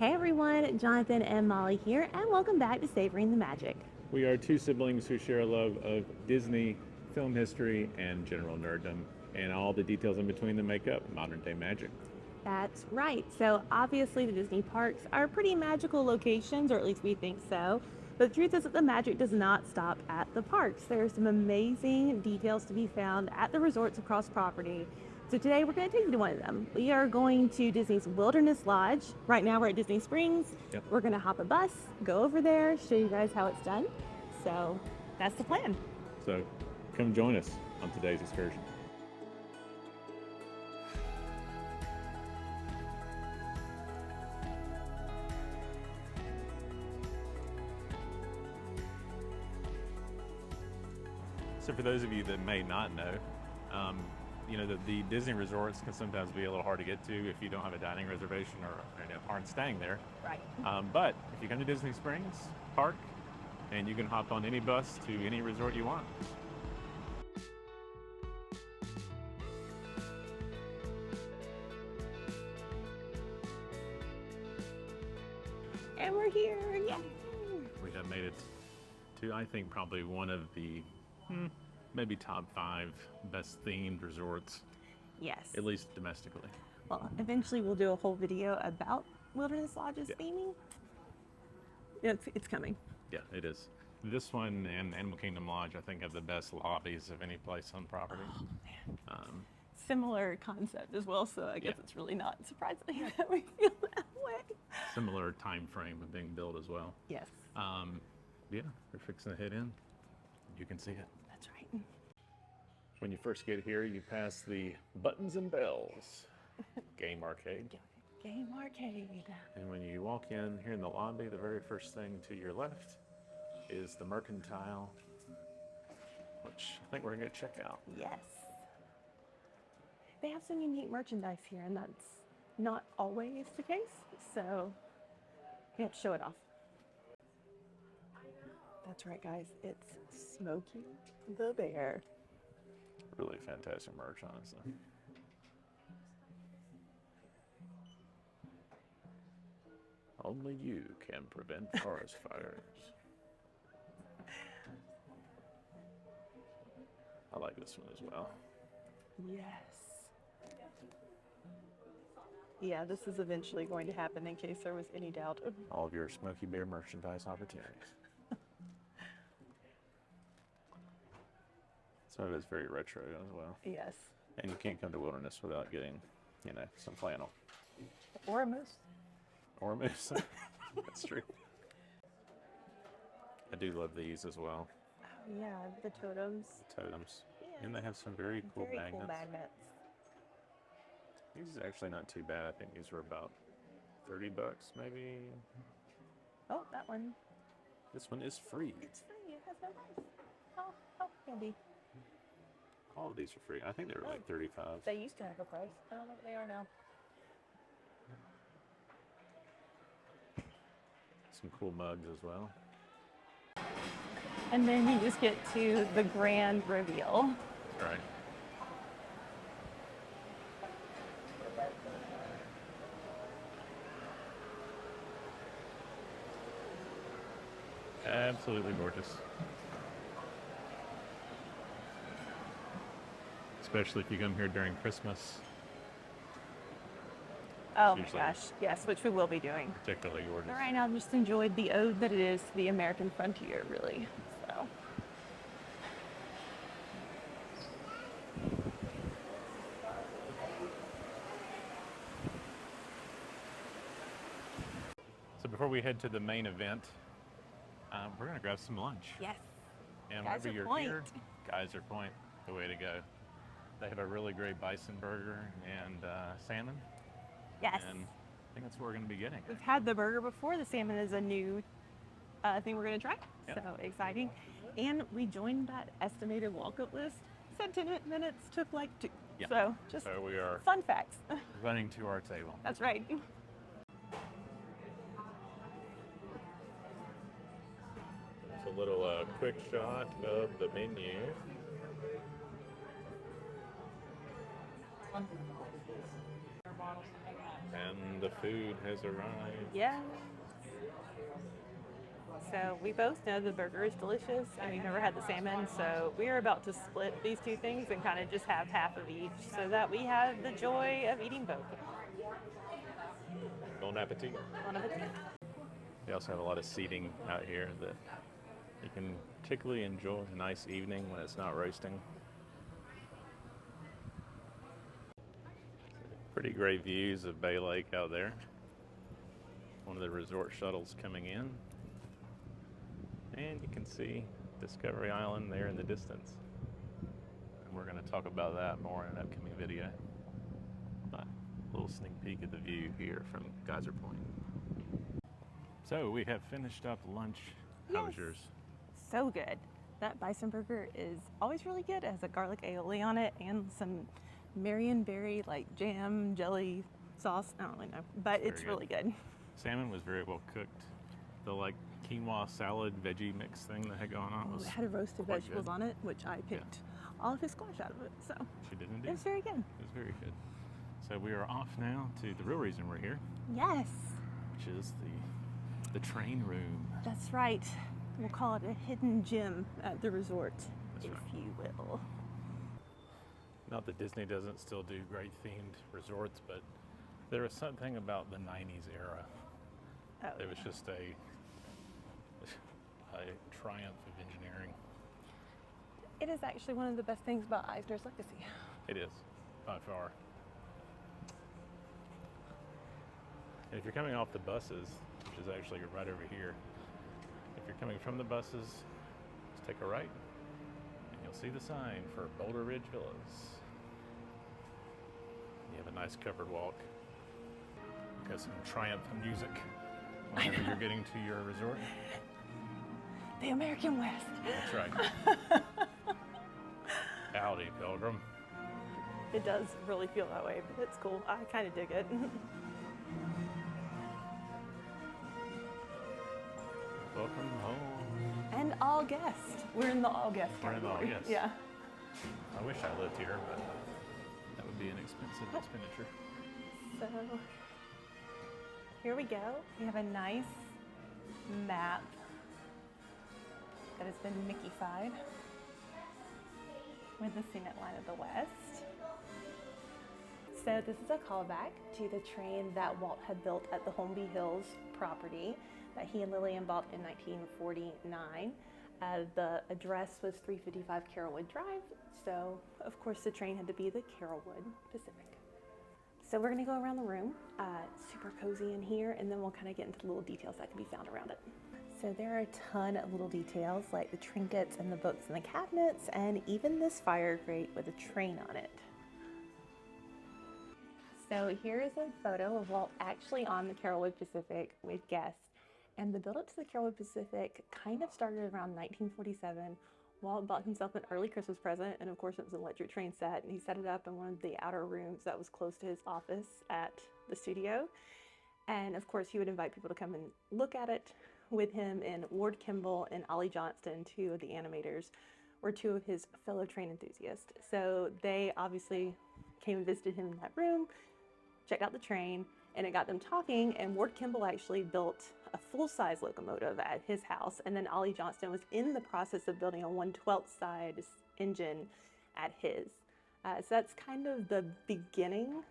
Hey everyone, Jonathan and Molly here, and welcome back to Savoring the Magic. We are two siblings who share a love of Disney, film history, and general nerdom, and all the details in between that make up modern day magic. That's right. So obviously the Disney parks are pretty magical locations, or at least we think so. But the truth is that the magic does not stop at the parks. There are some amazing details to be found at the resorts across property. So today we're going to take you to one of them. We are going to Disney's Wilderness Lodge. Right now we're at Disney Springs. Yep. We're going to hop a bus, go over there, show you guys how it's done. So that's the plan. So come join us on today's excursion. So for those of you that may not know, the Disney resorts can sometimes be a little hard to get to if you don't have a dining reservation or aren't staying there. Right. But if you come to Disney Springs Park, and you can hop on any bus to any resort you want. And we're here, yay! We have made it to, I think, probably one of the maybe top 5 best themed resorts, Yes. at least domestically. Well, eventually we'll do a whole video about Wilderness Lodge's theming. It's coming. Yeah, it is. This one and Animal Kingdom Lodge, I think, have the best lobbies of any place on property. Oh, man. Similar concept as well, so I guess it's really not surprising that we feel that way. Similar time frame of being built as well. Yes. Yeah, we're fixing to head in. You can see it. That's right. When you first get here, you pass the Buttons and Bells game arcade. Game arcade. And when you walk in here in the lobby, the very first thing to your left is the Mercantile, which I think we're going to check out. Yes. They have some unique merchandise here, and that's not always the case, so we have to show it off. That's right, guys. It's Smokey the Bear. Really fantastic merch, honestly. Only you can prevent forest fires. I like this one as well. Yes. Yeah, this is eventually going to happen in case there was any doubt. All of your Smokey Bear merchandise opportunities. Some of it's very retro as well. Yes. And you can't come to Wilderness without getting, some flannel. Or a moose. Or a moose. That's true. I do love these as well. Oh, yeah, the totems. Totems. Yeah. And they have some very cool magnets. Cool magnets. These are actually not too bad. I think these were about $30 maybe. Oh, that one. This one is free. It's free. It has no price. Oh, candy. All of these are free. I think they were like $35. They used to have a price. I don't know what they are now. Some cool mugs as well. And then you just get to the grand reveal. Right. Absolutely gorgeous. Especially if you come here during Christmas. Oh my Usually. gosh, yes, which we will be doing. Particularly gorgeous. But right now, I've just enjoyed the ode that it is to the American frontier, really. So. So before we head to the main event, we're going to grab some lunch. Yes. And Geyser whenever you're Point. here, Geyser Point, the way to go. They have a really great bison burger and salmon. Yes. And I think that's what we're going to be getting. We've had the burger before. The salmon is a new thing we're going to try. Yep. So exciting. And we joined that estimated walk-up list. Said 10 minutes, took like 2. Yeah. So just So we are fun facts. running to our table. That's right. It's a little quick shot of the menu. And the food has arrived. Yeah. So we both know the burger is delicious, and we've never had the salmon, so we are about to split these two things and kind of just have half of each so that we have the joy of eating both. Bon appetit. Bon appetit. We also have a lot of seating out here that you can particularly enjoy a nice evening when it's not roasting. Pretty great views of Bay Lake out there. One of the resort shuttles coming in. And you can see Discovery Island there in the distance. And we're going to talk about that more in an upcoming video. But a little sneak peek at the view here from Geyser Point. So we have finished up lunch. How was yours? So good. That bison burger is always really good. It has a garlic aioli on it and some Marionberry like jam, jelly, sauce. I don't really know, but it's really good. Salmon was very well cooked. The like quinoa salad veggie mix thing that had going on was it had roasted vegetables on it, which I picked all of his squash out of it. So she did indeed. It was very good. It was very good. So we are off now to the real reason we're here. Yes. Which is the train room. That's right. We'll call it a hidden gem at the resort, if you will. Not that Disney doesn't still do great themed resorts, but there was something about the 90s era. It was just a triumph of engineering. It is actually one of the best things about Eisner's legacy. It is, by far. And if you're coming off the buses, which is actually right over here, if you're coming from the buses, just take a right, and you'll see the sign for Boulder Ridge Villas. You have a nice covered walk. Got some triumphant music whenever you're getting to your resort. The American West. That's right. Howdy, Pilgrim. It does really feel that way, but it's cool. I kind of dig it. Welcome home. And all guests. We're in the all guest category. We're in the all guests. Yeah. I wish I lived here, but that would be an expensive expenditure. So here we go. We have a nice map that has been Mickey-fied with the scenic line of the West. So this is a callback to the train that Walt had built at the Holmby Hills property that he and Lilly bought in 1949. The address was 355 Carolwood Drive, so of course the train had to be the Carolwood Pacific. So we're gonna go around the room, super cozy in here, and then we'll kind of get into the little details that can be found around it. So there are a ton of little details like the trinkets and the books in the cabinets, and even this fire grate with a train on it. So here is a photo of Walt actually on the Carolwood Pacific with guests. And the build-up to the Carolwood Pacific kind of started around 1947. Walt bought himself an early Christmas present, and of course it was an electric train set, and he set it up in one of the outer rooms that was close to his office at the studio. And of course he would invite people to come and look at it with him, and Ward Kimball and Ollie Johnston, two of the animators, were two of his fellow train enthusiasts. So they obviously came and visited him in that room, checked out the train, and it got them talking, and Ward Kimball actually built a full-size locomotive at his house, and then Ollie Johnston was in the process of building a 1/12 size engine at his. So that's kind of the beginning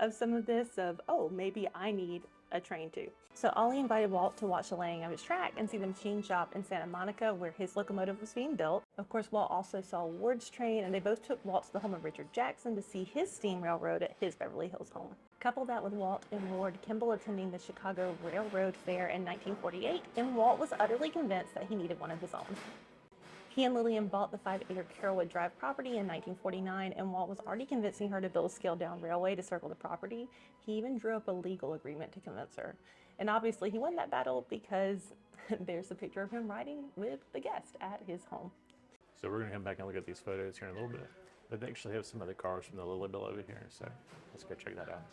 of some of this of, oh, maybe I need a train too. So Ollie invited Walt to watch the laying of his track and see the machine shop in Santa Monica where his locomotive was being built. Of course, Walt also saw Ward's train, and they both took Walt to the home of Richard Jackson to see his steam railroad at his Beverly Hills home. Couple that with Walt and Ward Kimball attending the Chicago Railroad Fair in 1948, and Walt was utterly convinced that he needed one of his own. He and Lillian bought the 5-acre Carolwood Drive property in 1949, and Walt was already convincing her to build a scaled-down railway to circle the property. He even drew up a legal agreement to convince her. And obviously he won that battle because there's a picture of him riding with the guest at his home. So we're gonna come back and look at these photos here in a little bit. But they actually have some other cars from the Lilly Belle over here, so let's go check that out.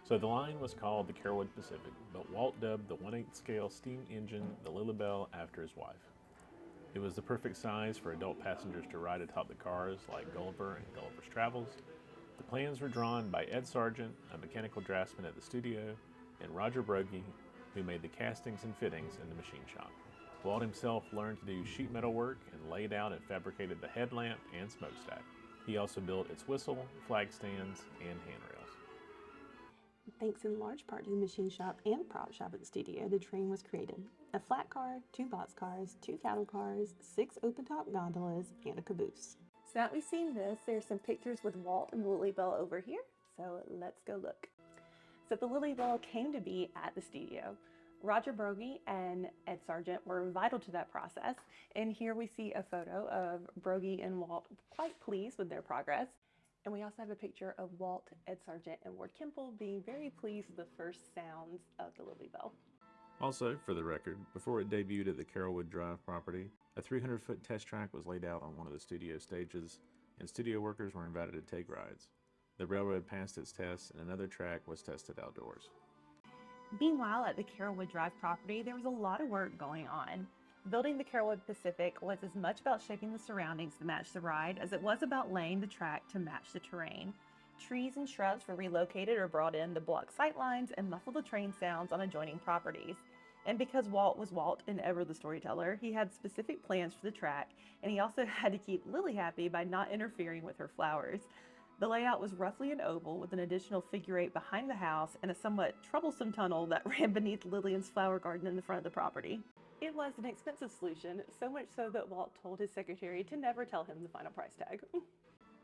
So the line was called the Carolwood Pacific, but Walt dubbed the 1/8 scale steam engine the Lilly Belle after his wife. It was the perfect size for adult passengers to ride atop the cars like Gulliver and Gulliver's Travels. The plans were drawn by Ed Sargent, a mechanical draftsman at the studio, and Roger Brogy, who made the castings and fittings in the machine shop. Walt himself learned to do sheet metal work and laid out and fabricated the headlamp and smokestack. He also built its whistle, flag stands, and handrails. Thanks in large part to the machine shop and prop shop at the studio, the train was created. A flat car, 2 boxcars, 2 cattle cars, 6 open-top gondolas, and a caboose. So now that we've seen this, there's some pictures with Walt and the Lilly Belle over here. So let's go look. So the Lilly Belle came to be at the studio. Roger Brogy and Ed Sargent were vital to that process. And here we see a photo of Brogy and Walt quite pleased with their progress. And we also have a picture of Walt, Ed Sargent, and Ward Kimball being very pleased with the first sounds of the Lilly Belle. Also, for the record, before it debuted at the Carolwood Drive property, a 300-foot test track was laid out on one of the studio stages, and studio workers were invited to take rides. The railroad passed its test, and another track was tested outdoors. Meanwhile, at the Carolwood Drive property, there was a lot of work going on. Building the Carolwood Pacific was as much about shaping the surroundings to match the ride as it was about laying the track to match the terrain. Trees and shrubs were relocated or brought in to block sight lines and muffle the train sounds on adjoining properties. And because Walt was Walt and ever the storyteller, he had specific plans for the track, and he also had to keep Lilly happy by not interfering with her flowers. The layout was roughly an oval with an additional figure 8 behind the house and a somewhat troublesome tunnel that ran beneath Lillian's flower garden in the front of the property. It was an expensive solution, so much so that Walt told his secretary to never tell him the final price tag.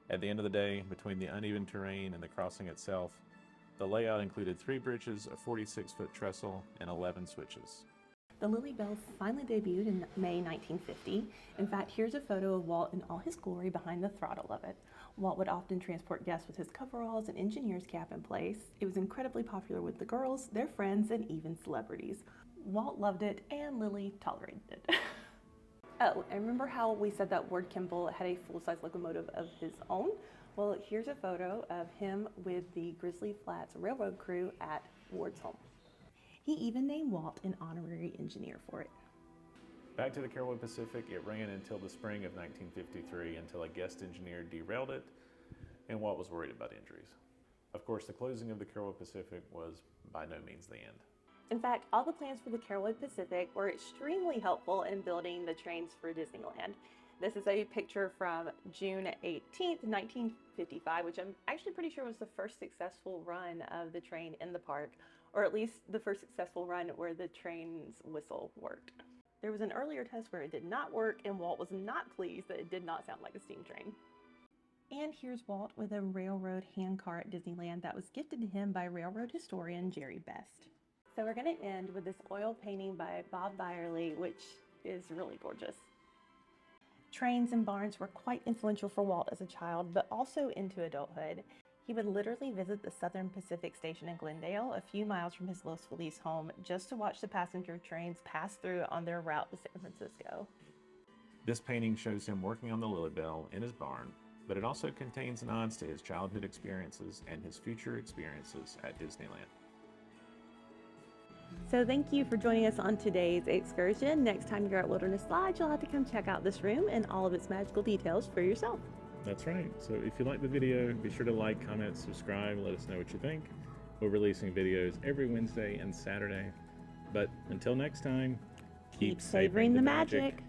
At the end of the day, between the uneven terrain and the crossing itself, the layout included 3 bridges, a 46-foot trestle, and 11 switches. The Lilly Belle finally debuted in May 1950. In fact, here's a photo of Walt in all his glory behind the throttle of it. Walt would often transport guests with his coveralls and engineer's cap in place. It was incredibly popular with the girls, their friends, and even celebrities. Walt loved it, and Lilly tolerated it. Oh, and remember how we said that Ward Kimball had a full-size locomotive of his own? Well, here's a photo of him with the Grizzly Flats Railroad crew at Ward's home. He even named Walt an honorary engineer for it. Back to the Carolwood Pacific, it ran until the spring of 1953 until a guest engineer derailed it, and Walt was worried about injuries. Of course, the closing of the Carolwood Pacific was by no means the end. In fact, all the plans for the Carolwood Pacific were extremely helpful in building the trains for Disneyland. This is a picture from June 18th, 1955, which I'm actually pretty sure was the first successful run of the train in the park, or at least the first successful run where the train's whistle worked. There was an earlier test where it did not work, and Walt was not pleased that it did not sound like a steam train. And here's Walt with a railroad handcar at Disneyland that was gifted to him by railroad historian Jerry Best. So we're going to end with this oil painting by Bob Byerley, which is really gorgeous. Trains and barns were quite influential for Walt as a child, but also into adulthood. He would literally visit the Southern Pacific Station in Glendale, a few miles from his Los Feliz home, just to watch the passenger trains pass through on their route to San Francisco. This painting shows him working on the Lilly Belle in his barn, but it also contains nods to his childhood experiences and his future experiences at Disneyland. So thank you for joining us on today's excursion. Next time you're at Wilderness Lodge, you'll have to come check out this room and all of its magical details for yourself. That's right. So if you like the video, be sure to like, comment, subscribe, let us know what you think. We're releasing videos every Wednesday and Saturday. But until next time, keep savoring the magic.